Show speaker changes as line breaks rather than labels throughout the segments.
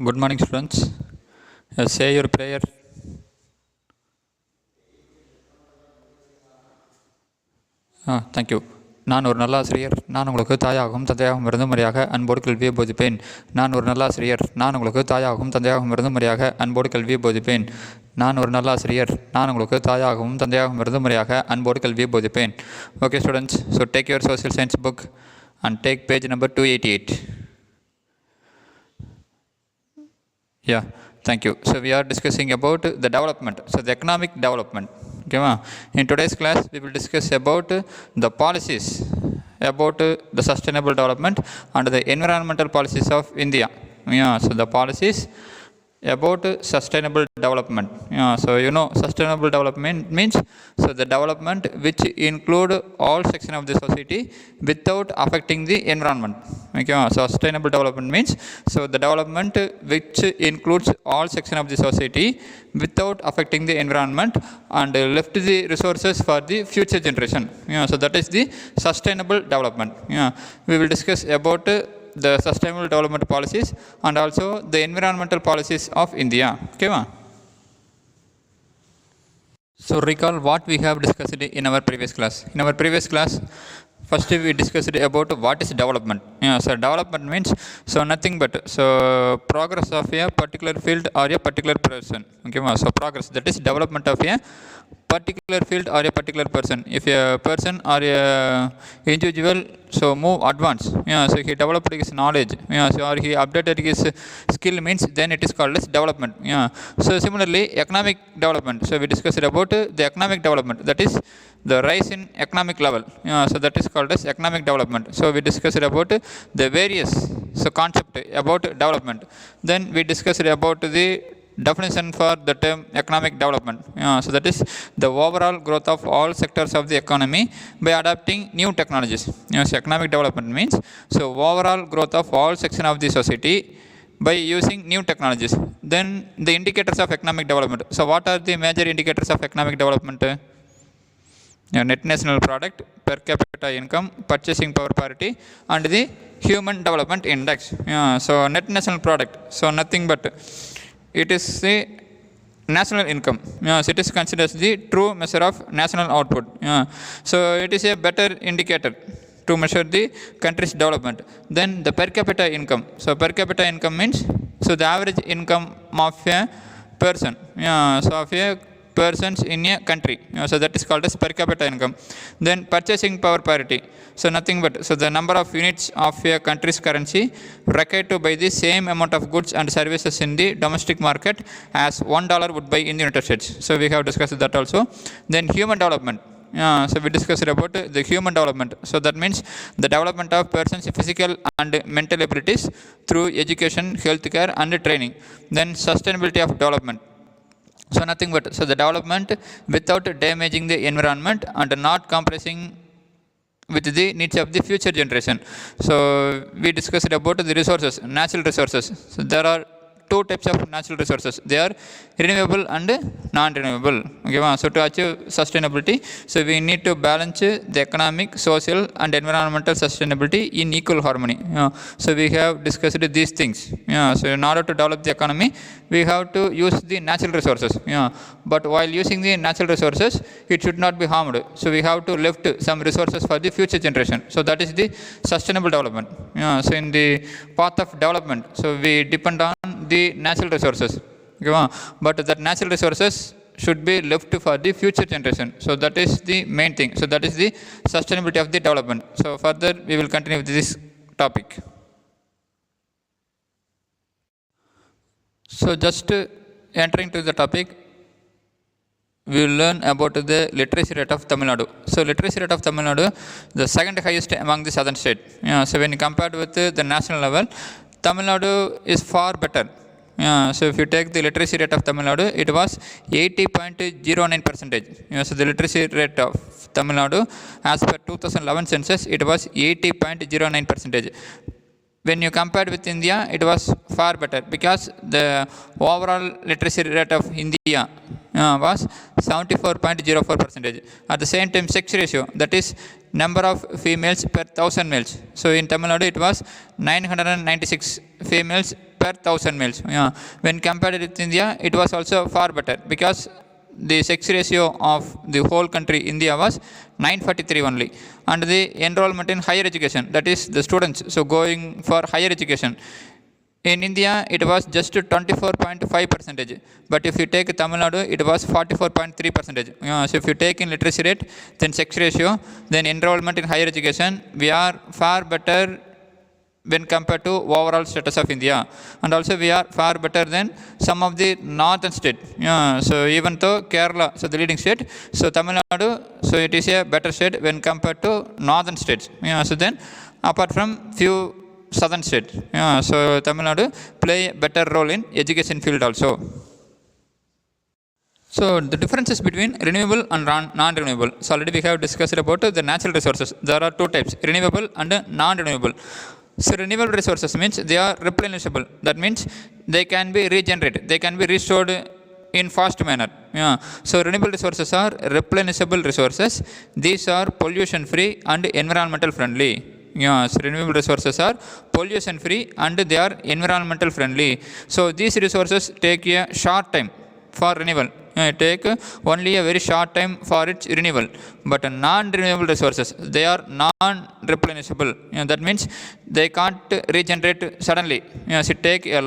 Good morning, students. Say your prayer. Thank you. நான் ஒரு நல்லாசிரியர். நான் உங்களுக்கு தாயாகவும் தந்தையாகவும் இருந்து முறையாக அன்போடு கல்வியை போதிப்பேன். நான் ஒரு நல்லாசிரியர். நான் உங்களுக்கு தாயாகவும் தந்தையாகவும் இருந்து முறையாக அன்போடு கல்வியை போதிப்பேன். நான் ஒரு நல்லாசிரியர். நான் உங்களுக்கு தாயாகவும் தந்தையாகவும் இருந்து முறையாக அன்போடு கல்வியை போதிப்பேன். Okay, students. So take your social science book and take page number 288. Yeah, thank you. So we are discussing about the development. So the economic development. Okay, in today's class we will discuss about the policies about the sustainable development and the environmental policies of India. Yeah, so the policies about sustainable development. Yeah, so sustainable development means the development which include all sections of the society without affecting the environment. Okay, so sustainable development means the development which includes all sections of the society without affecting the environment and left the resources for the future generation. Yeah, so that is the sustainable development. Yeah, we will discuss about the sustainable development policies and also the environmental policies of India. Okay, so recall what we have discussed in our previous class. In our previous class, first we discussed about what is development. Yeah, so development means nothing but progress of a particular field or a particular person. Okay, so progress, that is development of a particular field or a particular person. If a person or a individual move advance, so he developed his knowledge, or he updated his skill means then it is called as development. So similarly economic development, so we discussed about the economic development, that is the rise in economic level. So that is called as economic development. So we discussed about the various concept about development. Then we discussed about the definition for the term economic development. So that is the overall growth of all sectors of the economy by adopting new technologies. So economic development means overall growth of all sections of the society by using new technologies. Then the indicators of economic development. So what are the major indicators of economic development? Net national product, per capita income, purchasing power parity, and the human development index. So net national product, so nothing but it is the national income. So it is considered as the true measure of national output. So it is a better indicator to measure the country's development. Then the per capita income. So per capita income means the average income of a person. So of a persons in a country. So that is called as per capita income. Then purchasing power parity. So nothing but the number of units of a country's currency required to buy the same amount of goods and services in the domestic market as $1 would buy in the United States. So we have discussed that also. Then human development. So we discussed about the human development. So that means the development of persons' physical and mental abilities through education, healthcare, and training. Then sustainability of development. So nothing but the development without damaging the environment and not compressing with the needs of the future generation. So we discussed about the resources, natural resources. So there are two types of natural resources. They are renewable and non-renewable. Okay, so to achieve sustainability, so we need to balance the economic, social, and environmental sustainability in equal harmony. So we have discussed these things. So in order to develop the economy, we have to use the natural resources. But while using the natural resources, it should not be harmed. So we have to left some resources for the future generation. So that is the sustainable development. So in the path of development, so we depend on the natural resources. Okay, but that natural resources should be left for the future generation. So that is the main thing. So that is the sustainability of the development. So further we will continue with this topic. So just entering to the topic, we will learn about the literacy rate of Tamil Nadu. So literacy rate of Tamil Nadu, the second highest among the southern state. So when compared with the national level, Tamil Nadu is far better. So if you take the literacy rate of Tamil Nadu, it was 80.09%. So the literacy rate of Tamil Nadu as per 2011 census, it was 80.09%. When you compared with India, it was far better because the overall literacy rate of India was 74.04%. At the same time, sex ratio, that is number of females per 1000 males. So in Tamil Nadu it was 996 females per 1000 males. Yeah. When compared with India, it was also far better because the sex ratio of the whole country India was 943 only, and the enrollment in higher education, that is the students so going for higher education, in India it was just 24.5 percentage, but if you take Tamil Nadu it was 44.3 percentage. So if you take in literacy rate, then sex ratio, then enrollment in higher education, we are far better when compared to overall status of India, and also we are far better than some of the northern state. So even though Kerala, so the leading state, so Tamil Nadu, so it is a better state when compared to northern states. So then apart from few southern states, so Tamil Nadu play a better role in education field also. So the differences between renewable and non-renewable. So already we have discussed about the natural resources. There are two types, renewable and non-renewable. So renewable resources means they are replenishable. That means they can be regenerated, they can be restored in fast manner. So renewable resources are replenishable resources. These are pollution free and environmental friendly. So renewable resources are pollution free and they are environmental friendly. So these resources take a short time for renewal. It take only a very short time for its renewal. But non-renewable resources, they are non-replenishable. That means they can't regenerate suddenly. It take a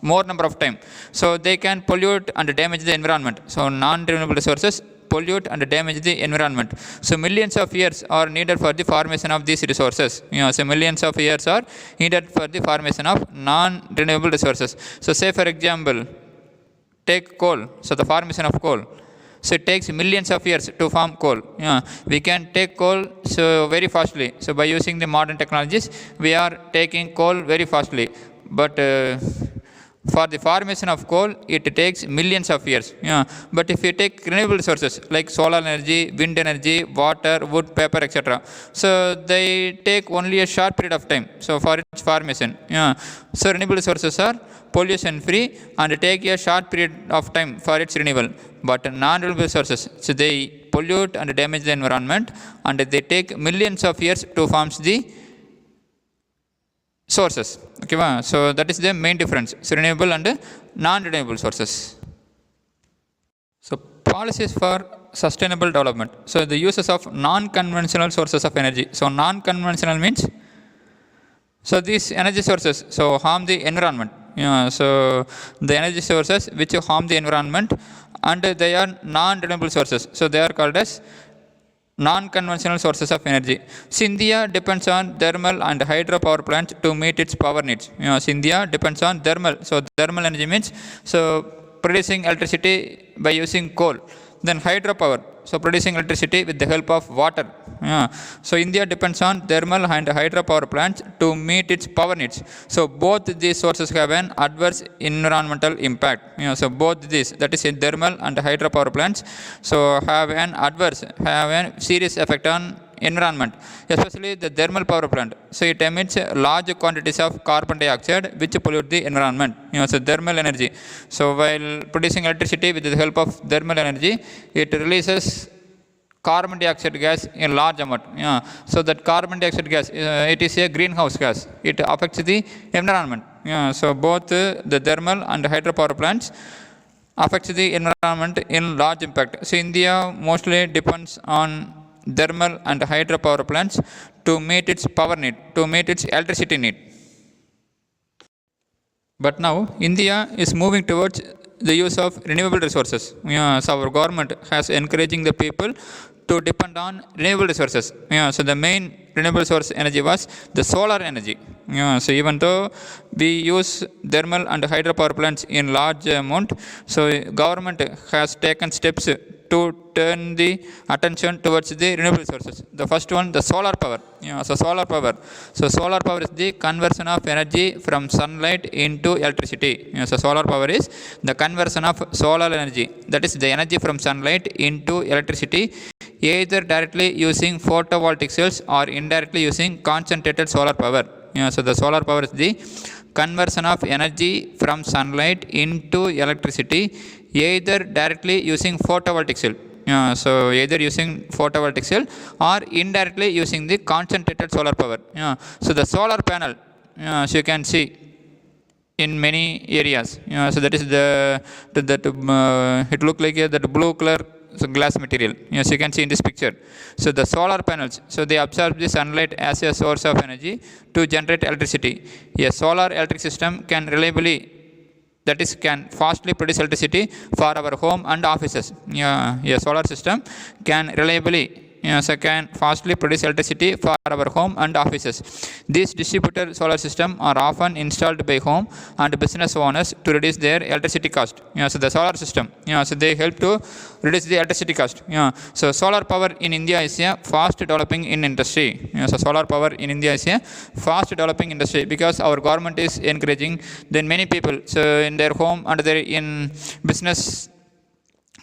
more number of time. So they can pollute and damage the environment. So non-renewable resources pollute and damage the environment. So millions of years are needed for the formation of these resources. So millions of years are needed for the formation of non-renewable resources. So say for example, take coal, so the formation of coal. So it takes millions of years to form coal. We can take coal so very fastly. So by using the modern technologies, we are taking coal very fastly. But for the formation of coal, it takes millions of years. But if you take renewable resources like solar energy, wind energy, water, wood, paper, etc., so they take only a short period of time. So for its formation, so renewable resources are pollution free and take a short period of time for its renewal. But non-renewable resources, so they pollute and damage the environment, and they take millions of years to form the sources. Okay, so that is the main difference, so renewable and non-renewable sources. So policies for sustainable development. So the uses of non-conventional sources of energy. So non-conventional means, so these energy sources so harm the environment. So the energy sources which harm the environment, and they are non-renewable sources. So they are called as non-conventional sources of energy. So India depends on thermal and hydropower plants to meet its power needs. So India depends on thermal. So thermal energy means so producing electricity by using coal. Then hydropower, so producing electricity with the help of water. So India depends on thermal and hydropower plants to meet its power needs. So both these sources have an adverse environmental impact. So both these, that is in thermal and hydropower plants, so have a serious effect on environment, especially the thermal power plant. So it emits large quantities of carbon dioxide which pollute the environment. So thermal energy. So while producing electricity with the help of thermal energy, it releases carbon dioxide gas in large amount. So that carbon dioxide gas, it is a greenhouse gas. It affects the environment. So both the thermal and hydropower plants affects the environment in large impact. So India mostly depends on thermal and hydropower plants to meet its power need, to meet its electricity need. But now India is moving towards the use of renewable resources. So our government has encouraging the people to depend on renewable resources. So the main renewable source energy was the solar energy. So even though we use thermal and hydropower plants in large amount, so government has taken steps to turn the attention towards the renewable sources. The first one, the solar power. So solar power. So solar power is the conversion of energy from sunlight into electricity. So solar power is the conversion of solar energy, that is the energy from sunlight into electricity, either directly using photovoltaic cells or indirectly using concentrated solar power. So the solar power is the conversion of energy from sunlight into electricity, either directly using photovoltaic cell. So either using photovoltaic cell or indirectly using the concentrated solar power. So the solar panel, so you can see in many areas. So that is it look like that blue color glass material. So you can see in this picture. So the solar panels, so they absorb the sunlight as a source of energy to generate electricity. A solar electric system can reliably, that is can fastly produce electricity for our home and offices. A solar system can reliably, so can fastly produce electricity for our home and offices. These distributed solar systems are often installed by home and business owners to reduce their electricity cost. So the solar system, so they help to reduce the electricity cost. So solar power in India is a fast developing in industry. So solar power in India is a fast developing industry because our government is encouraging then many people, so in their home and their in business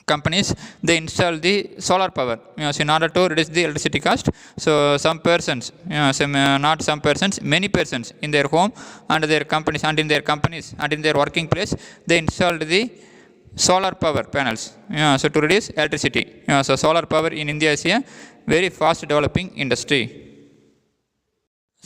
companies, they install the solar power, so in order to reduce the electricity cost. So some persons, not some persons, many persons in their home and their companies and in their companies and in their working place, they installed the solar power panels, so to reduce electricity. So solar power in India is a very fast developing industry.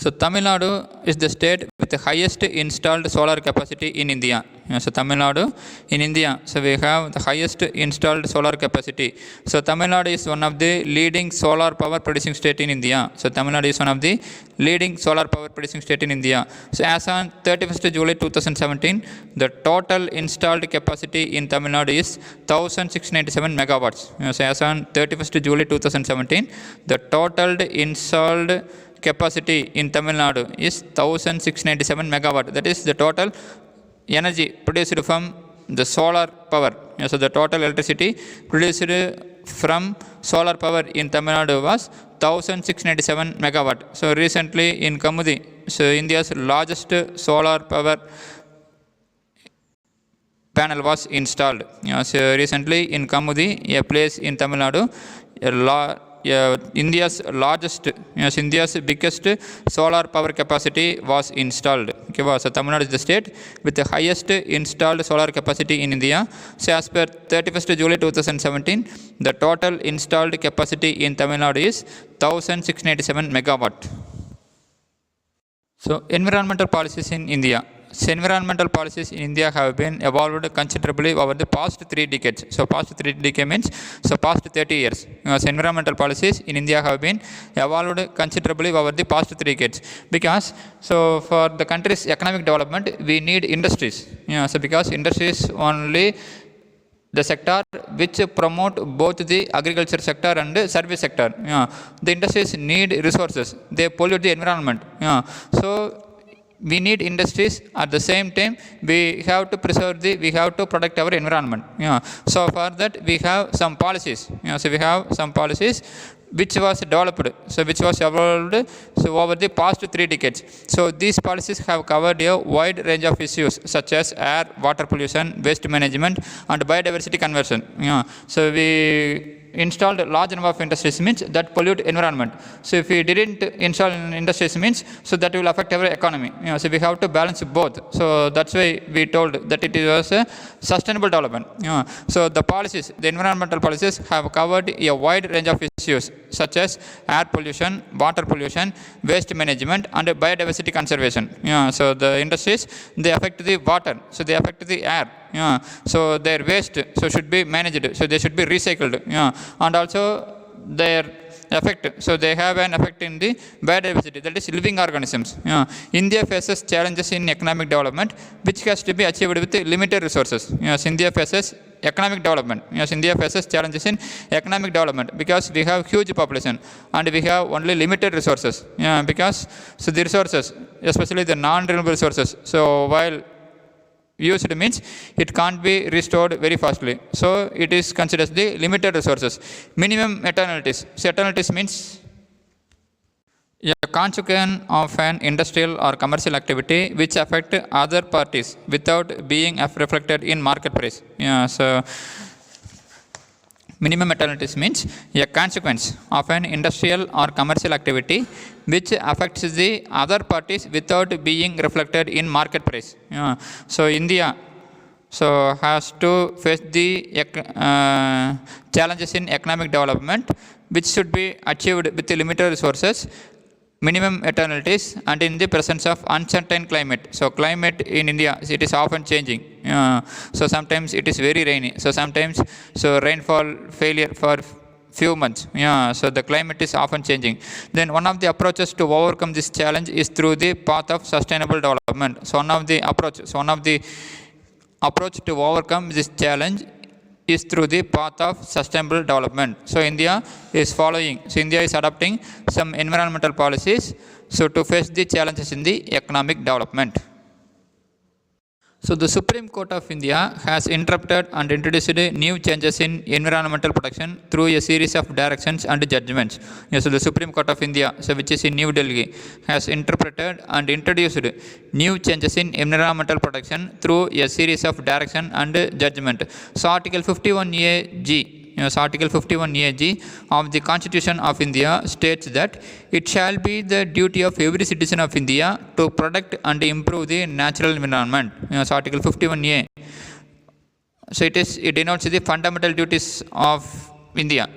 So Tamil Nadu is the state with the highest installed solar capacity in India. So Tamil Nadu in India, so we have the highest installed solar capacity. So Tamil Nadu is one of the leading solar power producing state in India. So Tamil Nadu is one of the leading solar power producing state in India. So as on 31st July 2017, the total installed capacity in Tamil Nadu is 1697 megawatts. So as on 31st July 2017, the total installed capacity in Tamil Nadu is 1697 megawatt. That is the total energy produced from the solar power. So the total electricity produced from solar power in Tamil Nadu was 1697 megawatt. So recently in Kamudi, so India's largest solar power panel was installed. So recently in Kamudi, a place in Tamil Nadu, India's largest, India's biggest solar power capacity was installed. Okay, so Tamil Nadu is the state with the highest installed solar capacity in India. So as per 31st July 2017, the total installed capacity in Tamil Nadu is 1687 megawatt. So environmental policies in India. So environmental policies in India have been evolved considerably over the past 3 decades. So past 3 decades means, so past 30 years. So environmental policies in India have been evolved considerably over the past 3 decades. Because, so for the country's economic development, we need industries. So because industries only the sector which promote both the agriculture sector and the service sector. The industries need resources. They pollute the environment. So we need industries. At the same time, we have to preserve we have to protect our environment. So for that, we have some policies. So we have some policies which was developed, so which was evolved, so over the past 3 decades. So these policies have covered a wide range of issues such as air, water pollution, waste management, and biodiversity conservation. So we installed a large number of industries means that pollute environment. So if we didn't install industries means, so that will affect our economy. So we have to balance both. So that's why we told that it was a sustainable development. So the policies, the environmental policies have covered a wide range of issues such as air pollution, water pollution, waste management, and biodiversity conservation. So the industries, they affect the water, so they affect the air. So their waste, so should be managed, so they should be recycled. And also their effect, so they have an effect in the biodiversity, that is living organisms. India faces challenges in economic development which has to be achieved with limited resources. India faces economic development. India faces challenges in economic development because we have huge population and we have only limited resources. Because so the resources, especially the non-renewable resources, so while used means it can't be restored very fastly. So it is considered the limited resources. Minimum eternalities. So eternalities means a consequence of an industrial or commercial activity which affect other parties without being reflected in market price. So minimum eternalities means a consequence of an industrial or commercial activity which affects the other parties without being reflected in market price. So India so has to face the challenges in economic development, which should be achieved with the limited resources, minimum externalities, and in the presence of uncertain climate. So climate in India, it is often changing. So sometimes it is very rainy, so sometimes so rainfall failure for few months. So the climate is often changing. Then one of the approaches to overcome this challenge is through the path of sustainable development. So one of the approach to overcome this challenge is through the path of sustainable development. So India is following, so India is adopting some environmental policies so to face the challenges in the economic development. So the Supreme Court of India has interpreted and introduced new changes in environmental protection through a series of directions and judgments. So the Supreme Court of India, so which is in New Delhi, has interpreted and introduced new changes in environmental protection through a series of direction and judgment. So Article 51AG, Article 51AG of the Constitution of India states that it shall be the duty of every citizen of India to protect and improve the natural environment. So Article 51A. So it denotes the fundamental duties of India.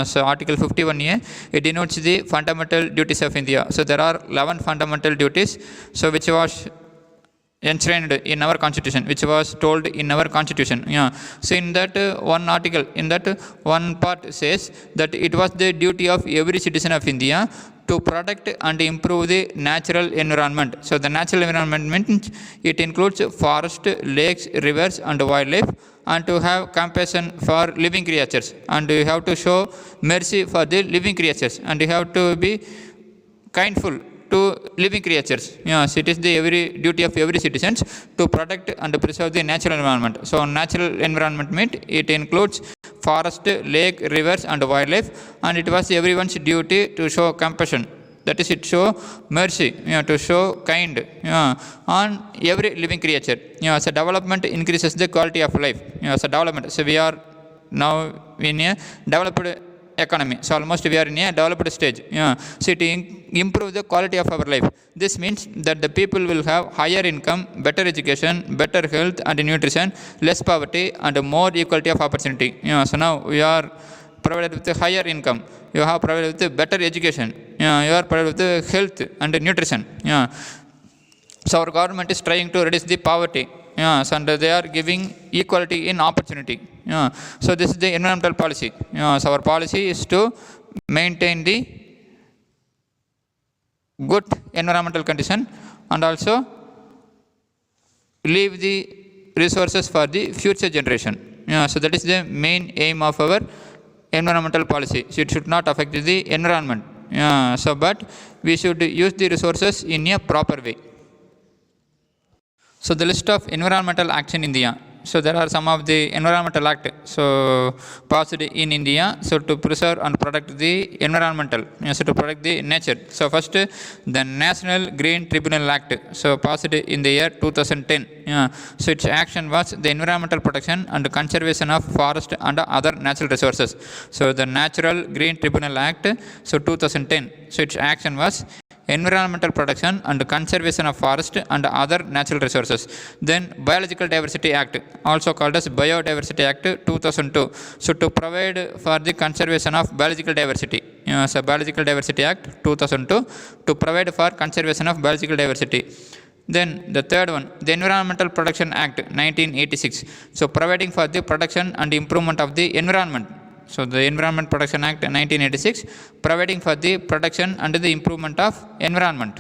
So Article 51A, it denotes the fundamental duties of India. So there are 11 fundamental duties, so which was enshrined in our constitution, which was told in our constitution. So in that one article, in that one part says that it was the duty of every citizen of India to protect and improve the natural environment. So the natural environment means it includes forest, lakes, rivers and wildlife, and to have compassion for living creatures, and you have to show mercy for the living creatures, and you have to be kindful to living creatures. So it is the duty of every citizen to protect and preserve the natural environment. So natural environment means it includes forest, lake, rivers and wildlife, and it was everyone's duty to show compassion. That is, it show mercy, to show kind on every living creature. So development increases the quality of life. So development. So we are now in a developed economy. So almost we are in a developed stage. So it improve the quality of our life. This means that the people will have higher income, better education, better health and nutrition, less poverty and more equality of opportunity. So now we are provided with a higher income, you have provided with better education, you are provided with health and nutrition. So our government is trying to reduce the poverty. So and they are giving equality in opportunity. So this is the environmental policy. So our policy is to maintain the good environmental condition and also leave the resources for the future generation. So that is the main aim of our environmental policy. So it should not affect the environment. So but we should use the resources in a proper way. So the list of environmental acts in India. So there are some of the environmental act so passed in India, so to preserve and protect the environmental, so to protect the nature. So first the National Green Tribunal Act, so passed in the year 2010. So its action was the environmental protection and conservation of forest and other natural resources. So the Natural Green Tribunal Act, so 2010. So its action was environmental protection and conservation of forest and other natural resources. Then Biological Diversity Act, also called as Biodiversity Act 2002, so to provide for the conservation of biological diversity. So Biological Diversity Act 2002 to provide for conservation of biological diversity. Then the third one, the Environmental Protection Act 1986, so providing for the protection and improvement of the environment. So the Environment Protection Act 1986 providing for the protection and the improvement of environment.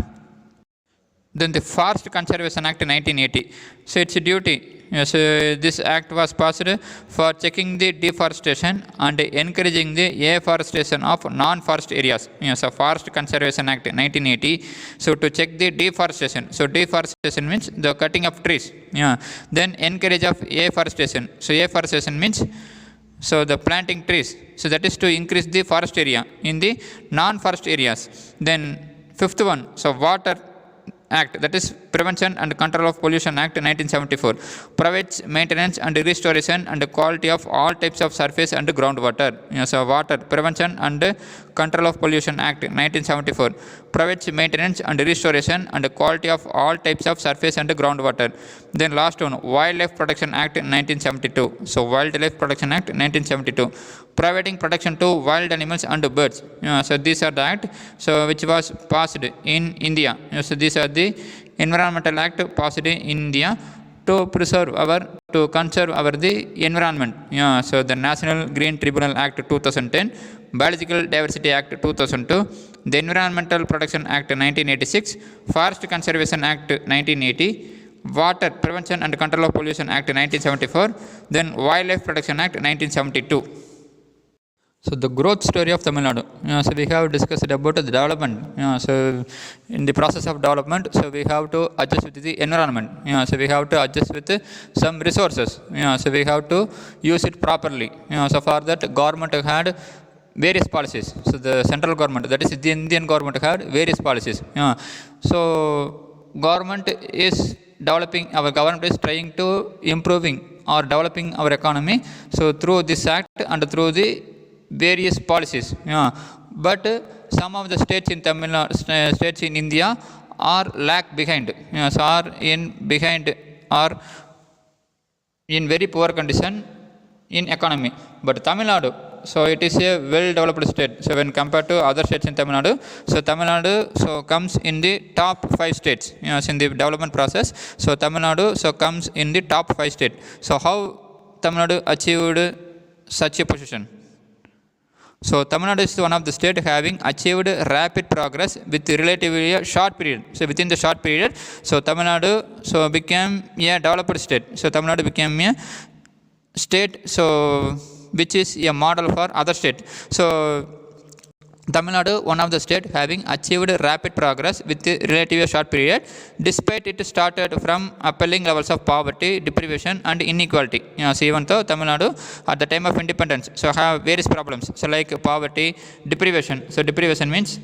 Then the Forest Conservation Act 1980. So its duty, so this act was passed for checking the deforestation and encouraging the afforestation of non-forest areas. So Forest Conservation Act 1980. So to check the deforestation. So deforestation means the cutting of trees. Then encourage of afforestation. So afforestation means so the planting trees. So that is to increase the forest area in the non-forest areas. Then fifth one, so Water Act, that is Prevention and Control of Pollution Act 1974 provides maintenance and restoration and quality of all types of surface and groundwater. So Water Prevention and Control of Pollution Act 1974 provides maintenance and restoration and quality of all types of surface and groundwater. Then last one, Wildlife Protection Act 1972. So Wildlife Protection Act 1972 providing protection to wild animals and birds. So these are the act which was passed in India. So these are the environmental act passed in India to conserve the environment. So the National Green Tribunal Act 2010, Biological Diversity Act 2002, the Environmental Protection Act 1986, Forest Conservation Act 1980, Water Prevention and Control of Pollution Act 1974, then Wildlife Protection Act 1972. So the growth story of Tamil Nadu. So we have discussed about the development. So in the process of development, so we have to adjust with the environment. So we have to adjust with some resources. So we have to use it properly. So for that, government had various policies. So the central government, that is the Indian government, had various policies. So government is developing, our government is trying to improving or developing our economy. So through this act and through the various policies. But some of the states in Tamil Nadu, states in India are lag behind. So are in very poor condition in economy. But Tamil Nadu, so it is a well-developed state. So when compared to other states in Tamil Nadu, so Tamil Nadu comes in the top 5 states in the development process. So Tamil Nadu comes in the top 5 states. So how Tamil Nadu achieved such a position? So Tamil Nadu is one of the states having achieved rapid progress with relatively a short period. So within the short period, so Tamil Nadu became a developed state. So Tamil Nadu became a state which is a model for other states. So Tamil Nadu, one of the states having achieved rapid progress with a relatively short period, despite it started from appalling levels of poverty, deprivation and inequality. So even though Tamil Nadu at the time of independence, so have various problems. So like poverty, deprivation. So deprivation means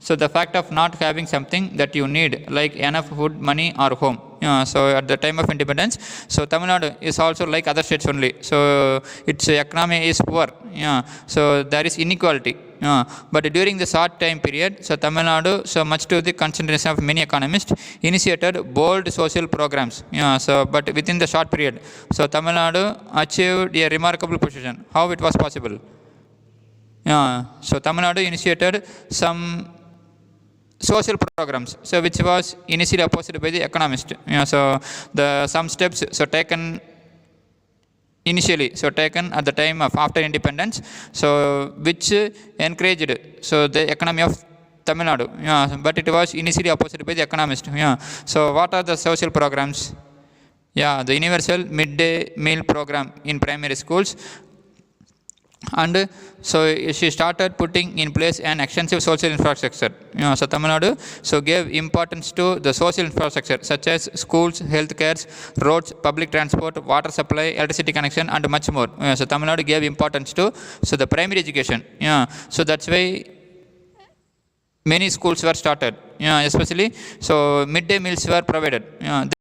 the fact of not having something that you need, like enough food, money or home. So at the time of independence, so Tamil Nadu is also like other states only. So its economy is poor. So there is inequality. But during the short time period, so Tamil Nadu, so much to the concentration of many economists, initiated bold social programs. But within the short period, so Tamil Nadu achieved a remarkable position. How it was possible? So Tamil Nadu initiated some social programs, so which was initially opposed by the economist. So some steps taken initially, taken at the time of after independence, so which encouraged the economy of Tamil Nadu. But it was initially opposed by the economist. So what are the social programs? The universal midday meal program in primary schools. And so she started putting in place an extensive social infrastructure. So Tamil Nadu gave importance to the social infrastructure such as schools, health care, roads, public transport, water supply, electricity connection and much more. So Tamil Nadu gave importance to the primary education. So that's why many schools were started, especially midday meals were provided.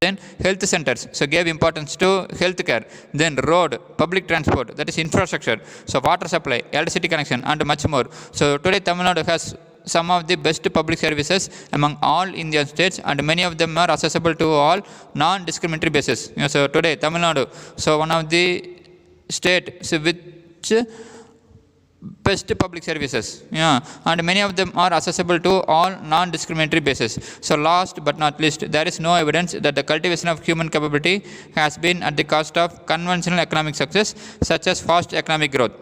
Then health centers, gave importance to health care. Then road, public transport, that is infrastructure. So water supply, electricity connection and much more. So today Tamil Nadu has some of the best public services among all Indian states, and many of them are accessible to all non-discriminatory basis. So today Tamil Nadu, one of the states which best public services, and many of them are accessible to all non-discriminatory basis. So last but not least, there is no evidence that the cultivation of human capability has been at the cost of conventional economic success such as fast economic growth.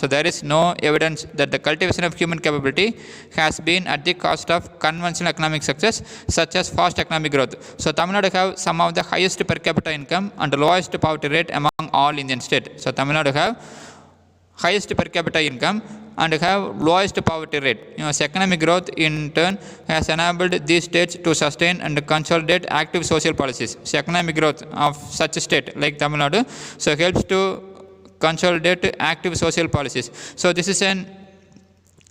So there is no evidence that the cultivation of human capability has been at the cost of conventional economic success such as fast economic growth. So Tamil Nadu have some of the highest per capita income and lowest poverty rate among all Indian states. So Tamil Nadu have highest per capita income and have lowest poverty rate. So economic growth in turn has enabled these states to sustain and consolidate active social policies. So economic growth of such a state like Tamil Nadu helps to consolidate active social policies. So this is an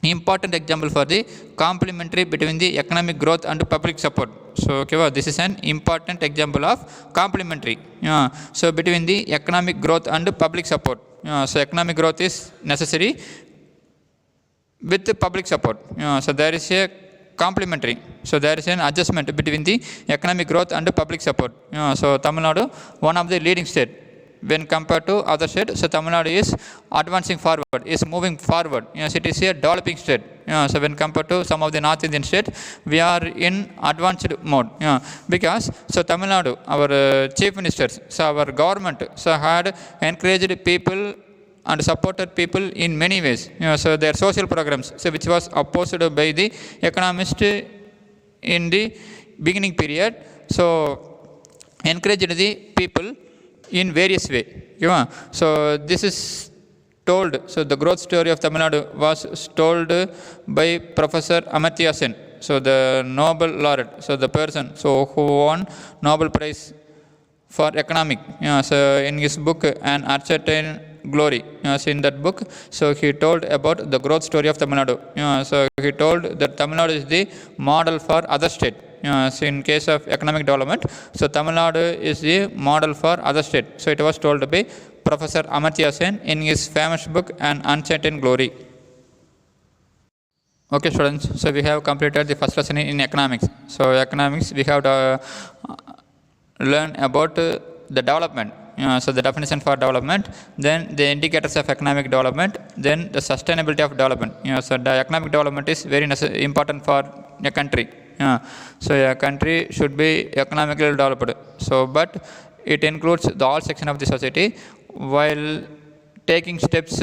important example for the complementary between the economic growth and public support. So okay, this is an important example of complementary. So between the economic growth and public support. So economic growth is necessary with the public support. So there is a complementary. So there is an adjustment between the economic growth and public support. So Tamil Nadu, one of the leading state when compared to other states. So Tamil Nadu is advancing forward, is moving forward. So it is a developing state. So when compared to some of the North Indian states, we are in advanced mode. Because so Tamil Nadu, our chief ministers, so our government, so had encouraged people and supported people in many ways. So their social programs, so which was opposed by the economist in the beginning period, so encouraged the people in various way. So this is told. So the growth story of Tamil Nadu was told by Professor Amartya Sen. So the Nobel laureate, so the person so who won Nobel Prize for economic. So in his book An Uncertain Glory, so in that book, so he told about the growth story of Tamil Nadu. So he told that Tamil Nadu is the model for other states. So in case of economic development, so Tamil Nadu is the model for other states. So it was told by Professor Amartya Sen in his famous book An Uncertain Glory. Okay students, so we have completed the first lesson in economics. So economics, we have to learn about the development. So the definition for development, then the indicators of economic development, then the sustainability of development. So the economic development is very important for a country. So a country should be economically developed. So but it includes the all section of the society while taking steps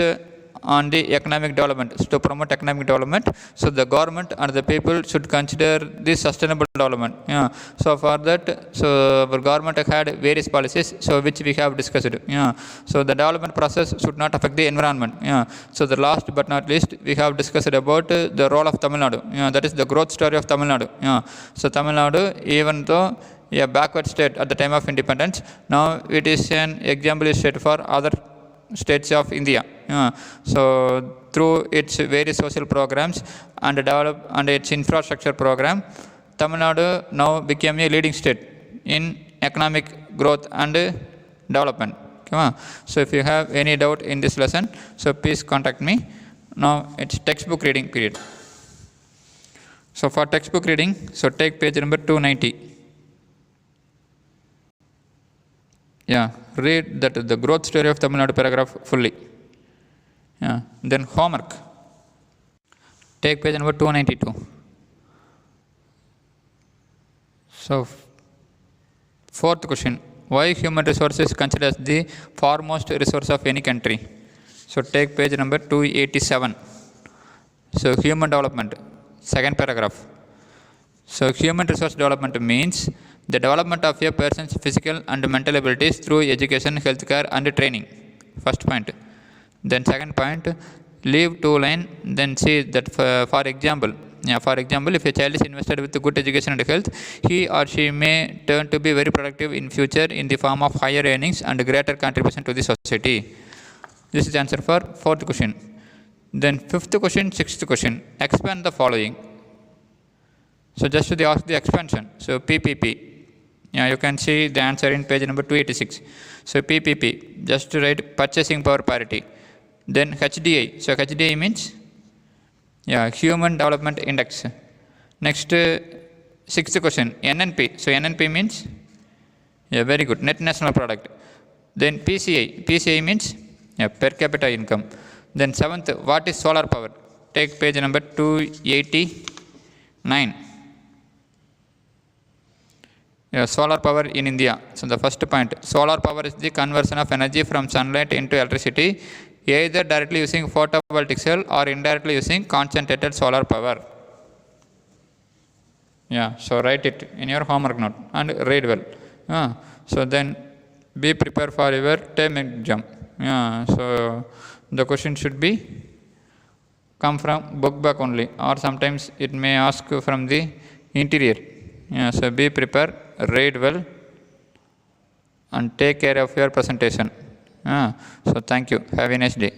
on the economic development. So to promote economic development, so the government and the people should consider this sustainable development. So for that, so our government had various policies, so which we have discussed. So the development process should not affect the environment. So the last but not least, we have discussed about the role of Tamil Nadu. That is the growth story of Tamil Nadu. So Tamil Nadu, even though a backward state at the time of independence, now it is an exemplary state for other states of India. So through its various social programs and its infrastructure program, Tamil Nadu now became a leading state in economic growth and development. So if you have any doubt in this lesson, so please contact me. Now it's textbook reading period. So for textbook reading, so take page number 290. Read that the growth story of Tamil Nadu paragraph fully. Then homework. Take page number 292. So fourth question, why human resources considered as the foremost resource of any country? So take page number 287. So human development, second paragraph. So human resource development means the development of a person's physical and mental abilities through education, healthcare and training. First point. Then second point, leave two line, then see that for example, if a child is invested with good education and health, he or she may turn to be very productive in future in the form of higher earnings and greater contribution to the society. This is the answer for fourth question. Then fifth question, sixth question, expand the following. So just to ask the expansion. So PPP. You can see the answer in page number 286. So PPP, just to write purchasing power parity. Then HDI. So HDI means Human Development Index. Next, sixth question, NNP. So NNP means very good, net national product. Then PCI. PCI means per capita income. Then seventh, what is solar power? Take page number 289. Solar power in India. So the first point, solar power is the conversion of energy from sunlight into electricity, either directly using photovoltaic cell or indirectly using concentrated solar power. So write it in your homework note and read well. So then be prepared for your term exam. So the question should be come from book back only, or sometimes it may ask from the interior. So be prepared, read well and take care of your presentation. So thank you. Have a nice day.